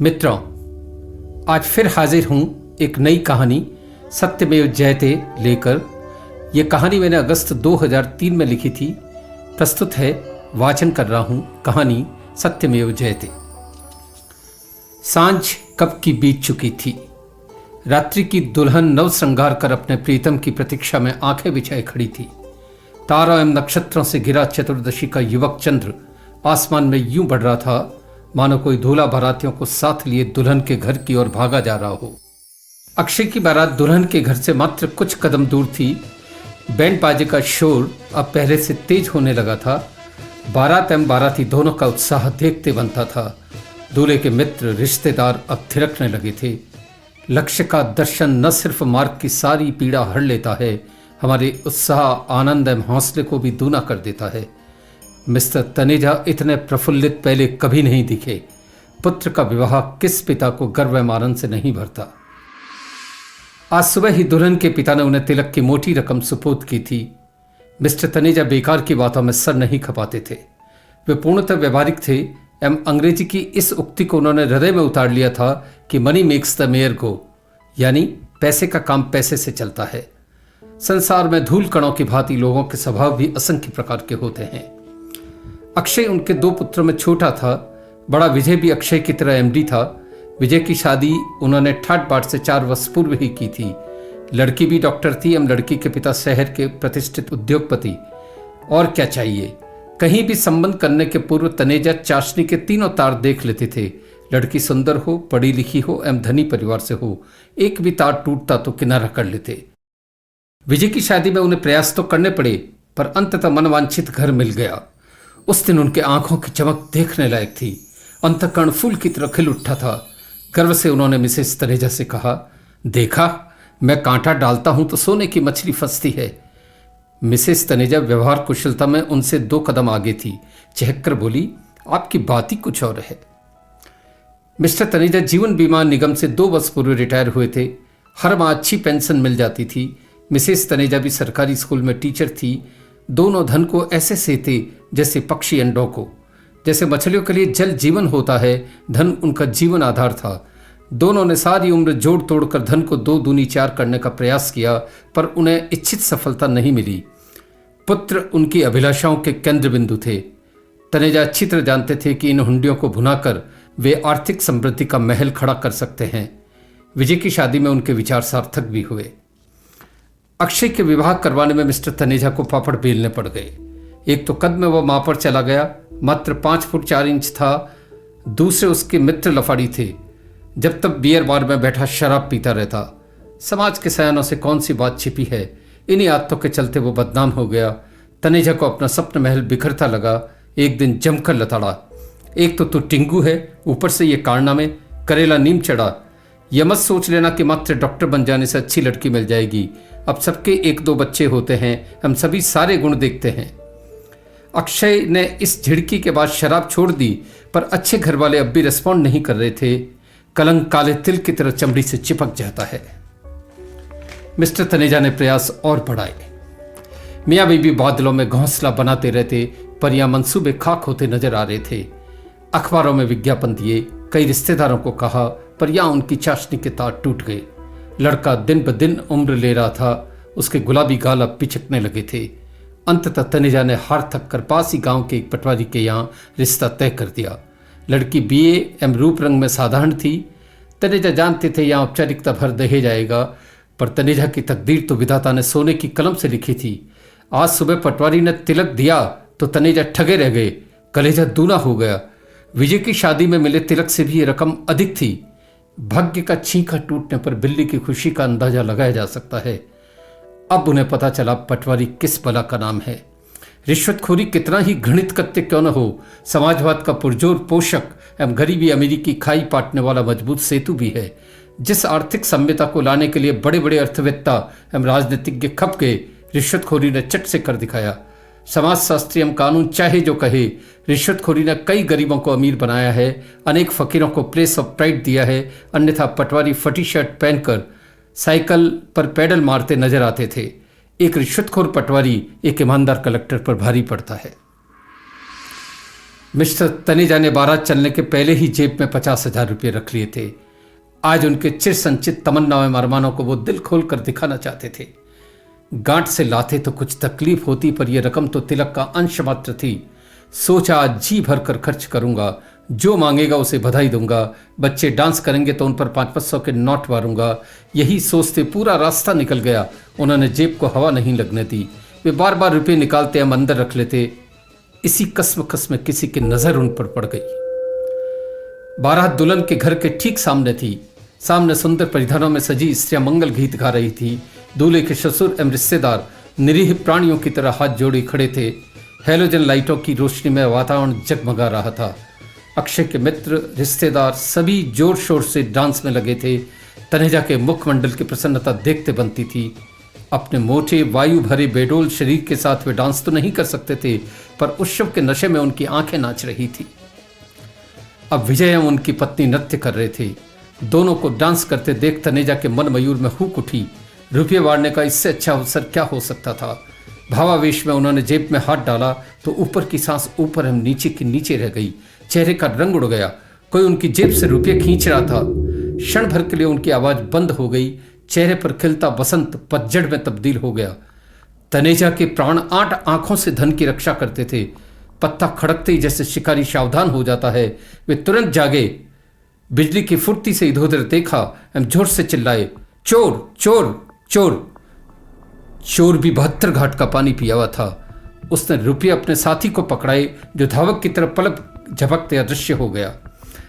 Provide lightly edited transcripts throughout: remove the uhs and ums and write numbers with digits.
मित्रों, आज फिर हाजिर हूं एक नई कहानी सत्यमेव जयते लेकर। यह कहानी मैंने अगस्त 2003 में लिखी थी। प्रस्तुत है, वाचन कर रहा हूं कहानी सत्यमेव जयते। सांझ कब की बीत चुकी थी। रात्रि की दुल्हन नव श्रृंगार कर अपने प्रीतम की प्रतीक्षा में आंखें बिछाए खड़ी थी। तारों एवं नक्षत्रों से घिरा चतुर्दशी का युवक चंद्र आसमान में यूं बढ़ रहा था मानो कोई दूल्हा बारातियों को साथ लिए दुल्हन के घर की ओर भागा जा रहा हो। अक्षय की बारात दुल्हन के घर से मात्र कुछ कदम दूर थी। बैंड बाजे का शोर अब पहले से तेज होने लगा था। बारात एवं बाराती दोनों का उत्साह देखते बनता था। दूल्हे के मित्र रिश्तेदार अब थिरकने लगे थे। लक्ष्य का दर्शन न सिर्फ मार्ग की सारी पीड़ा हर लेता है, हमारे उत्साह, आनंद एवं हौसले को भी दूना कर देता है। मिस्टर तनेजा इतने प्रफुल्लित पहले कभी नहीं दिखे। पुत्र का विवाह किस पिता को गर्व एवं आनंद से नहीं भरता। आज सुबह ही दुल्हन के पिता ने उन्हें तिलक की मोटी रकम सुपुर्द की थी। मिस्टर तनेजा बेकार की बातों में सर नहीं खपाते थे। वे पूर्णतः व्यवहारिक थे एवं अंग्रेजी की इस उक्ति को उन्होंने हृदय में उतार लिया था कि मनी मेक्स द मेयर गो, यानी पैसे का काम पैसे से चलता है। संसार में धूल कणों की भांति लोगों के स्वभाव भी असंख्य प्रकार के होते हैं। अक्षय उनके दो पुत्रों में छोटा था। बड़ा विजय भी अक्षय की तरह एमडी था। विजय की शादी उन्होंने ठाट बाट से 4 वर्ष पूर्व ही की थी। लड़की भी डॉक्टर थी एवं लड़की के पिता शहर के प्रतिष्ठित उद्योगपति। और क्या चाहिए। कहीं भी संबंध करने के पूर्व तनेजा चाशनी के तीनों तार देख लेते थे। लड़की सुंदर हो, पढ़ी लिखी हो एवं धनी परिवार से हो, एक भी तार टूटता तो किनारा कर लेते। विजय की शादी में उन्हें प्रयास तो करने पड़े, पर अंततः मनवांछित घर मिल गया। उस दिन उनके आंखों की चमक देखने लायक थी। अंतःकरण फूल की तरह खिल उठा था। गर्व से उन्होंने मिसेस तनेजा से कहा, देखा, मैं कांटा डालता हूं तो सोने की मछली फंसती है। मिसेस तनेजा व्यवहार कुशलता में उनसे 2 कदम आगे थी। चहककर बोली, आपकी बात ही कुछ और है। मिस्टर तनेजा जीवन बीमा निगम से 2 वर्ष पूर्व रिटायर हुए थे। हर माह अच्छी पेंशन मिल जाती थी। मिसेस तनेजा भी सरकारी स्कूल में टीचर थी। दोनों धन को ऐसे सेते जैसे पक्षी अंडों को। जैसे मछलियों के लिए जल जीवन होता है, धन उनका जीवन आधार था। दोनों ने सारी उम्र जोड़ तोड़ कर धन को 2 दूनी 4 करने का प्रयास किया, पर उन्हें इच्छित सफलता नहीं मिली। पुत्र उनकी अभिलाषाओं के केंद्र बिंदु थे। तनेजा अच्छी तरह जानते थे कि इन हुंडियों को भुनाकर वे आर्थिक समृद्धि का महल खड़ा कर सकते हैं। विजय की शादी में उनके विचार सार्थक भी हुए। अक्षय के विवाह करवाने में मिस्टर तनेजा को पापड़ बेलने पड़ गए। एक तो कद में वह मां पर चला गया, मात्र 5 फुट 4 इंच था। दूसरे उसके मित्र लफाड़ी थे। जब तक बियर बार में बैठा शराब पीता रहता। समाज के सयानों से कौन सी बात छिपी है। इन्हीं आदतों के चलते वो बदनाम हो गया। तनेजा को अपना स्वप्न महल बिखरता लगा। एक दिन जमकर लताड़ा, एक तो तू टिंगू है, ऊपर से ये कारनामे, करेला नीम चढ़ा। यह मत सोच लेना कि मात्र डॉक्टर बन जाने से अच्छी लड़की मिल जाएगी। अब सबके 1-2 बच्चे होते हैं, हम सभी सारे गुण देखते हैं। अक्षय ने इस झिड़की के बाद शराब छोड़ दी, पर अच्छे घर वाले अब भी रिस्पॉन्ड नहीं कर रहे थे। कलंक काले तिल की तरह चमड़ी से चिपक जाता है। मिस्टर तनेजा ने प्रयास और बढ़ाए। मियाँ बीबी बादलों में घोंसला बनाते रहते, पर यह मंसूबे खाक होते नजर आ रहे थे। अखबारों में विज्ञापन दिए, कई रिश्तेदारों को कहा, पर यहां उनकी चाशनी के तार टूट गए। लड़का दिन ब दिन उम्र ले रहा था। उसके गुलाबी गाल अब पिचकने लगे थे। अंततः तनेजा ने हार थक कर पास ही गांव के एक पटवारी के यहाँ रिश्ता तय कर दिया। लड़की BA एवं रूप रंग में साधारण थी। तनेजा जानते थे यहाँ औपचारिकता भर दहेज आएगा, पर तनेजा की तकदीर तो विधाता ने सोने की कलम से लिखी थी। आज सुबह पटवारी ने तिलक दिया तो तनेजा ठगे रह गए। कलेजा दूना हो गया। विजय की शादी में मिले तिलक से भी ये रकम अधिक थी। भाग्य का छींका टूटने पर बिल्ली की खुशी का अंदाजा लगाया जा सकता है। अब उन्हें पता चला पटवारी किस बला का नाम है। रिश्वतखोरी कितना ही घृणित कृत्य क्यों न हो, समाजवाद का पुरजोर पोषक एवं गरीबी अमीरी की खाई पाटने वाला मजबूत सेतु भी है। जिस आर्थिक सम्यता को लाने के लिए बड़े बड़े अर्थवेत्ता एवं राजनीतिज्ञ खप गए, रिश्वतखोरी ने चट से कर दिखाया। समाजशास्त्री एवं कानून चाहे जो कहे, रिश्वतखोरी ने कई गरीबों को अमीर बनाया है, अनेक फकीरों को प्लेस ऑफ प्राइड दिया है। अन्यथा पटवारी फटी शर्ट पहनकर साइकिल पर पैडल मारते नजर आते थे। एक रिश्वतखोर पटवारी एक ईमानदार कलेक्टर पर भारी पड़ता है। मिस्टर तनेजा ने बारात चलने के पहले ही जेब में 50,000 रुपये रख लिए थे। आज उनके चिर संचित तमन्नाओं एवं अरमानों को वो दिल खोल कर दिखाना चाहते थे। गांठ से लाते तो कुछ तकलीफ होती, पर यह रकम तो तिलक का अंश मात्र थी। सोचा आज जी भर कर खर्च करूंगा, जो मांगेगा उसे बधाई दूंगा, बच्चे डांस करेंगे तो उन पर 500 के नोट मारूंगा। यही सोचते पूरा रास्ता निकल गया। उन्होंने जेब को हवा नहीं लगने दी। वे बार बार रुपये निकालते हम अंदर रख लेते। इसी कसमकस में किसी की नजर उन पर पड़ गई। बारात दुल्हन के घर के ठीक सामने थी। सामने सुंदर परिधानों में सजी स्त्रियां मंगल गीत गा रही थी। दूल्हे के ससुर एवं रिश्तेदार निरीह प्राणियों की तरह हाथ जोड़े खड़े थे। हेलोजन लाइटों की रोशनी में वातावरण जगमगा रहा था। अक्षय के मित्र, रिश्तेदार सभी जोर शोर से डांस में लगे थे। तनेजा के मुखमंडल की प्रसन्नता देखते बनती थी। अपने मोटे वायु भरे बेडोल शरीर के साथ वे डांस तो नहीं कर सकते थे, पर उत्सव के नशे में उनकी आंखें नाच रही थी। अब विजय एवं उनकी पत्नी नृत्य कर रहे थे। दोनों को डांस करते देख तनेजा के मन मयूर में हुक उठी। रुपये वारने का इससे अच्छा अवसर क्या हो सकता था। भावावेश में उन्होंने जेब में हाथ डाला तो ऊपर की सांस ऊपर एवं नीचे की नीचे रह गई। चेहरे का रंग उड़ गया। कोई उनकी जेब से रुपये खींच रहा था। क्षण भर के लिए उनकी आवाज बंद हो गई। चेहरे पर खिलता बसंत पतझड़ में तब्दील हो गया। तनेजा के प्राण 8 आंखों से धन की रक्षा करते थे। पत्ता खड़कते ही जैसे शिकारी सावधान हो जाता है, वे तुरंत जागे। बिजली की फुर्ती से इधर उधर देखा एवं जोर से चिल्लाए, चोर चोर चोर। चोर भी 72 घाट का पानी पिया हुआ था। उसने रुपये अपने साथी को पकड़ाए, जो धावक की तरफ पलक झपकते अदृश्य हो गया।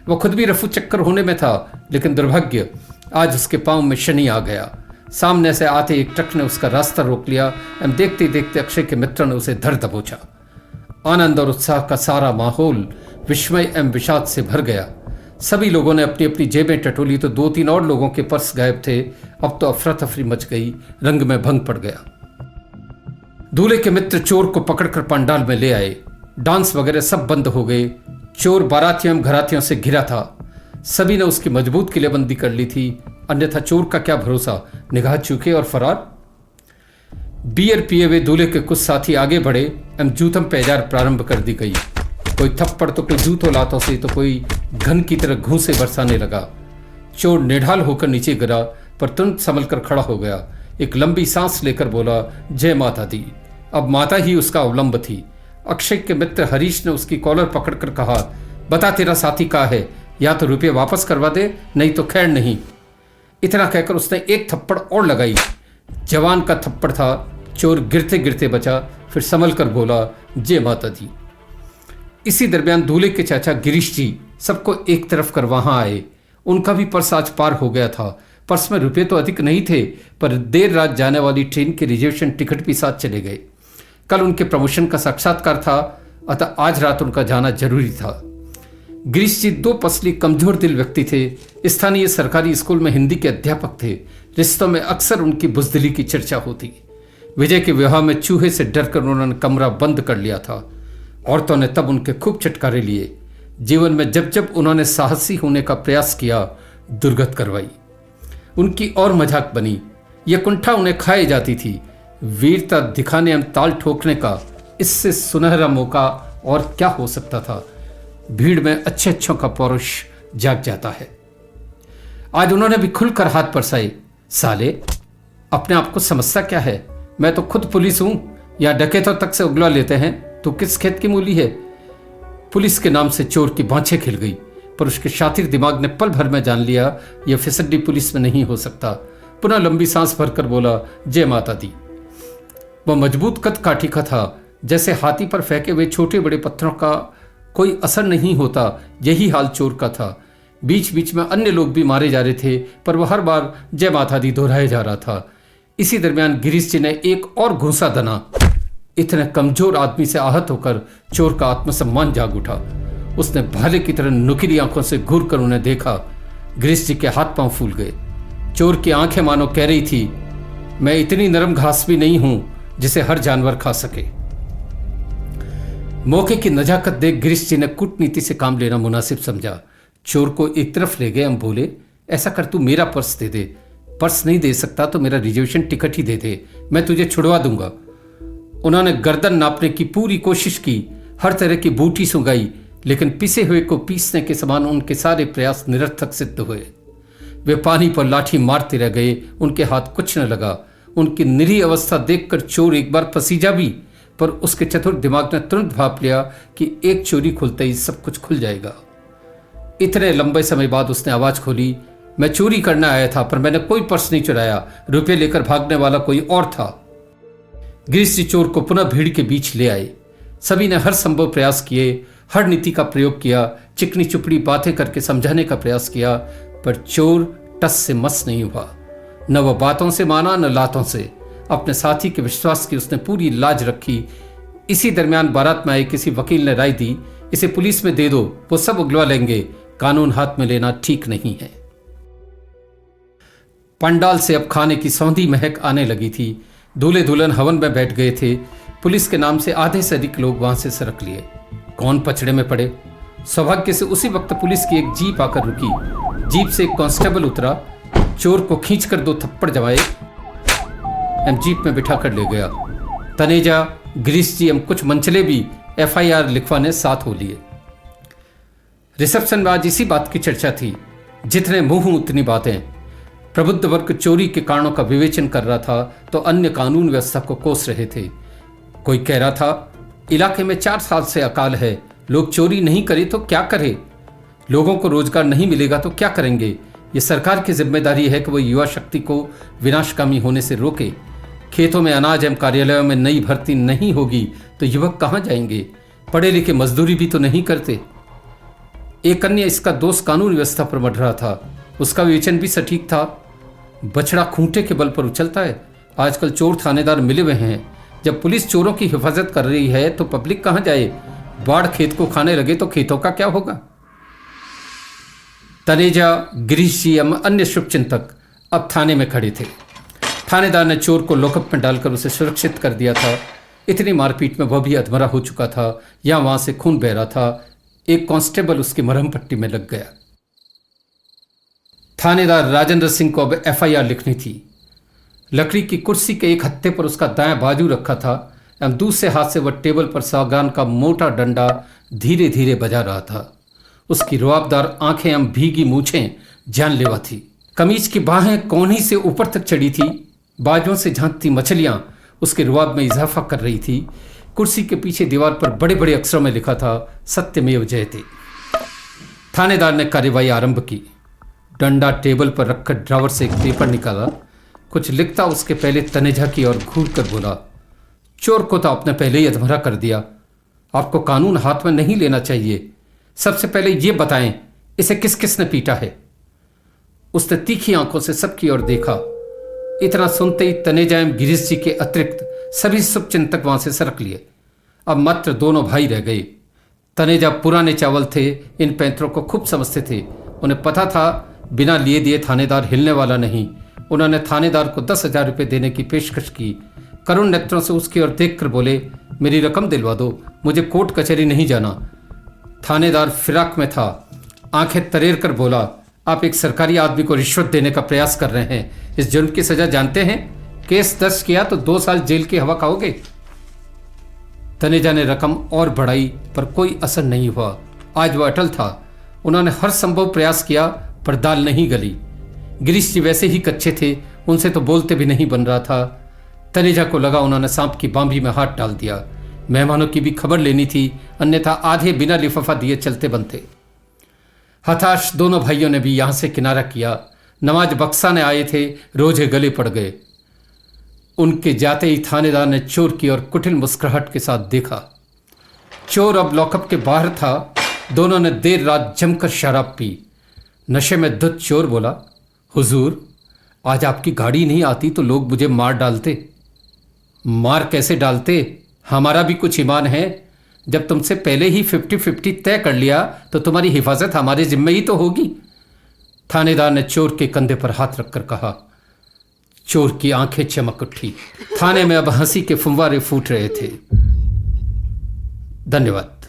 वह खुद भी रफू चक्कर होने में था, लेकिन दुर्भाग्य आज उसके पांव में शनि आ गया। सामने से आते एक ट्रक ने उसका रास्ता रोक लिया एवं देखते देखते अक्षय के मित्र ने उसे धर दबोचा। आनंद और उत्साह का सारा माहौल विस्मय एवं विषाद से भर गया। सभी लोगों ने अपनी अपनी जेबें टटोली तो 2-3 और लोगों के पर्स गायब थे। अब तो अफरा तफरी मच गई, रंग में भंग पड़ गया। दूल्हे के मित्र चोर को पकड़कर पंडाल में ले आए। डांस वगैरह सब बंद हो गए। चोर बारातियों एवं घरातियों से घिरा था। सभी ने उसकी मजबूत किलेबंदी कर ली थी, अन्यथा चोर का क्या भरोसा, निगाह चूके और फरार। बियर पिए हुए दूल्हे के कुछ साथी आगे बढ़े एवं जूतम पैजार प्रारंभ कर दी गई। कोई थप्पड़ तो कोई जूतों लातों से तो कोई घन की तरह घूंसे बरसाने लगा। चोर निढाल होकर नीचे गिरा, पर तुरंत संभल कर खड़ा हो गया। एक लंबी सांस लेकर बोला, जय माता दी। अब माता ही उसका अवलंब थी। अक्षय के मित्र हरीश ने उसकी कॉलर पकड़कर कहा, बता तेरा साथी कहाँ है, या तो रुपये वापस करवा दे, नहीं तो खैर नहीं। इतना कहकर उसने एक थप्पड़ और लगाई। जवान का थप्पड़ था। चोर गिरते गिरते बचा, फिर संभल कर बोला, जय माता दी। इसी दरमियान दूल्हे के चाचा गिरीश जी सबको एक तरफ कर वहां आए। उनका भी पर्स आज पार हो गया था। पर्स में रुपये तो अधिक नहीं थे, पर देर रात जाने वाली ट्रेन के रिजर्वेशन टिकट भी साथ चले गए। कल उनके प्रमोशन का साक्षात्कार था, अतः आज रात उनका जाना जरूरी था। गिरीश जी 2 पसली कमजोर दिल व्यक्ति थे। स्थानीय सरकारी स्कूल में हिंदी के अध्यापक थे। रिश्तों में अक्सर उनकी बुजदिली की चर्चा होती। विजय के विवाह में चूहे से डरकर उन्होंने कमरा बंद कर लिया था। औरतों ने तब उनके खूब छटकारे लिए। जीवन में जब जब उन्होंने साहसी होने का प्रयास किया, दुर्गत करवाई। उनकी और मजाक बनी। यह कुंठा उन्हें खाई जाती थी। वीरता दिखाने एवं ताल ठोकने का इससे सुनहरा मौका और क्या हो सकता था। भीड़ में अच्छे अच्छों का पौरुष जाग जाता है। आज उन्होंने भी खुलकर हाथ परसाए। साले, अपने आप को समझता क्या है? मैं तो खुद पुलिस हूं, या डकैतों तक से उगला लेते हैं। तो किस खेत की मूली है? पुलिस के नाम से चोर की बाँछें खिल गई, पर उसके शातिर दिमाग ने पल भर में जान लिया, यह फिसड्डी पुलिस में नहीं हो सकता। पुनः लंबी सांस भरकर बोला, जय माता दी। वह मजबूत कद काठी का था। जैसे हाथी पर फेंके हुए छोटे बड़े पत्थरों का कोई असर नहीं होता, यही हाल चोर का था। बीच बीच में अन्य लोग भी मारे जा रहे थे, पर वह हर बार जय माता दी दोहराया जा रहा था। इसी दरमियान गिरीश जी ने एक और घूंसा दना। इतने कमजोर आदमी से आहत होकर चोर का आत्मसम्मान जाग उठा। उसने भाले की तरह नुकीली आंखों से घूर कर उन्हें देखा। गिरीश जी के हाथ पांव फूल गए। चोर की आंखें मानो कह रही थी, मैं इतनी नरम घास भी नहीं हूं जिसे हर जानवर खा सके। मौके की नजाकत देख गिरीश जी ने कूटनीति से काम लेना मुनासिब समझा। चोर को एक तरफ ले गए। हम बोले, ऐसा कर, तू मेरा पर्स दे दे। पर्स नहीं दे सकता तो मेरा रिजर्वेशन टिकट ही दे दे, मैं तुझे छुड़वा दूंगा। उन्होंने गर्दन नापने की पूरी कोशिश की, हर तरह की बूटी सुंगाई, लेकिन पिसे हुए को पीसने के समान उनके सारे प्रयास निरर्थक सिद्ध हुए। वे पानी पर लाठी मारते रह गए, उनके हाथ कुछ न लगा। उनकी निरीह अवस्था देखकर चोर एक बार पसीजा भी, पर उसके चतुर दिमाग ने तुरंत भाप लिया कि एक चोरी खुलते ही सब कुछ खुल जाएगा। इतने लंबे समय बाद उसने आवाज खोली, मैं चोरी करने आया था, पर मैंने कोई पर्स नहीं चुराया। रुपये लेकर भागने वाला कोई और था। गिरीश जी चोर को पुनः भीड़ के बीच ले आए। सभी ने हर संभव प्रयास किए, हर नीति का प्रयोग किया, चिकनी चुपड़ी बातें करके समझाने का प्रयास किया, पर चोर टस से मस नहीं हुआ। न वह बातों से माना, न लातों से। अपने साथी के विश्वास की उसने पूरी लाज रखी। इसी दरमियान बारात में आए किसी वकील ने राय दी, इसे पुलिस में दे दो, वो सब उगलवा लेंगे, कानून हाथ में लेना ठीक नहीं है। पंडाल से अब खाने की सौंधी महक आने लगी थी। दूल्हे दुल्हन हवन में बैठ गए थे। पुलिस के नाम से आधे से अधिक लोग वहां से सरक लिए। कौन पचड़े में पड़े। सौभाग्य से उसी वक्त पुलिस की एक जीप आकर रुकी। जीप से एक कांस्टेबल उतरा, चोर को खींचकर 2 थप्पड़ जमाए, जीप में बिठा कर ले गया। तनेजा, गिरीश जी कुछ मंचले भी FIR लिखवाने साथ हो लिए। रिसेप्शन में आज इसी बात की चर्चा थी। जितने मुंह उतनी बातें। प्रबुद्ध वर्ग चोरी के कारणों का विवेचन कर रहा था तो अन्य कानून व्यवस्था को कोस रहे थे। कोई कह रहा था, इलाके में 4 साल से अकाल है, लोग चोरी नहीं करे तो क्या करे, लोगों को रोजगार नहीं मिलेगा तो क्या करेंगे। ये सरकार की जिम्मेदारी है कि वो युवा शक्ति को विनाशकामी होने से रोके। खेतों में अनाज एवं कार्यालयों में नई भर्ती नहीं होगी तो युवक कहाँ जाएंगे। पढ़े लिखे मजदूरी भी तो नहीं करते। एक अन्य इसका दोष कानून व्यवस्था पर मढ़ रहा था। उसका विवेचन भी सटीक था। बछड़ा खूंटे के बल पर उछलता है। आजकल चोर थानेदार मिले हुए हैं। जब पुलिस चोरों की हिफाजत कर रही है तो पब्लिक कहां जाए। बाढ़ खेत को खाने लगे तो खेतों का क्या होगा। तनेजा, गिरीश जी अन्य शुभचिंतक अब थाने में खड़े थे। थानेदार ने चोर को लॉकअप में डालकर उसे सुरक्षित कर दिया था। इतनी मारपीट में वह भी अधमरा हो चुका था। यहां वहां से खून बह रहा था। एक कांस्टेबल उसकी मरहम पट्टी में लग गया। थानेदार राजेंद्र सिंह को अब FIR लिखनी थी। लकड़ी की कुर्सी के एक हत्थे पर उसका दायां बाजू रखा था एवं दूसरे हाथ से वह टेबल पर सागवान का मोटा डंडा धीरे धीरे बजा रहा था। उसकी रुआबदार आंखें एवं भीगी मूछें जानलेवा थी। कमीज की बाहें कोहनी से ऊपर तक चढ़ी थी। बाजों से झांकती मछलियां उसके रुआब में इजाफा कर रही थी। कुर्सी के पीछे दीवार पर बड़े बड़े अक्षरों में लिखा था, सत्यमेव जयते। थानेदार ने कार्यवाही आरंभ की। डंडा टेबल पर रखकर ड्रावर से एक पेपर निकाला। कुछ लिखता उसके पहले तनेजा की ओर घूर कर बोला, चोर को तो आपने पहले ही अधमरा कर दिया। आपको कानून हाथ में नहीं लेना चाहिए। सबसे पहले ये बताएं, इसे किस किस ने पीटा है। उसने तीखी आंखों से सबकी ओर देखा। इतना सुनते ही तनेजा एवं गिरीश जी के अतिरिक्त सभी शुभचिंतक वहां से सरक लिए। अब मात्र दोनों भाई रह गए। तनेजा पुराने चावल थे, इन पैंतरों को खूब समझते थे। उन्हें पता था बिना लिए दिए थानेदार हिलने वाला नहीं। उन्होंने थानेदार को 10,000 रुपये देने की पेशकश की। करुण नेत्रों से उसकी ओर देखकर बोले, मेरी रकम दिलवा दो, मुझे कोर्ट कचहरी नहीं जाना। थानेदार फिराक में था। आंखें तरेर कर बोला, आप एक सरकारी आदमी को रिश्वत देने का प्रयास कर रहे हैं। इस जुर्म की सजा जानते हैं? केस दर्ज किया तो 2 साल जेल की हवा खाओगे। तनेजा ने रकम और बढ़ाई पर कोई असर नहीं हुआ। आज वह अटल था। उन्होंने हर संभव प्रयास किया पर दाल नहीं गली। गिरीश जी वैसे ही कच्चे थे, उनसे तो बोलते भी नहीं बन रहा था। तनेजा को लगा उन्होंने सांप की बांभी में हाथ डाल दिया। मेहमानों की भी खबर लेनी थी, अन्यथा आधे बिना लिफाफा दिए चलते बनते। हताश दोनों भाइयों ने भी यहां से किनारा किया। नवाज बक्साने आए थे, रोजे गले पड़ गए। उनके जाते ही थानेदार ने चोर की ओर कुटिल मुस्कुराहट के साथ देखा। चोर अब लॉकअप के बाहर था। दोनों ने देर रात जमकर शराब पी। नशे में धुत चोर बोला, हुजूर, आज आपकी गाड़ी नहीं आती तो लोग मुझे मार डालते। मार कैसे डालते? हमारा भी कुछ ईमान है। जब तुमसे पहले ही 50-50 तय कर लिया तो तुम्हारी हिफाजत हमारे जिम्मे ही तो होगी। थानेदार ने चोर के कंधे पर हाथ रखकर कहा। चोर की आंखें चमक उठी। थाने में अब हंसी के फुव्वारे फूट रहे थे। धन्यवाद।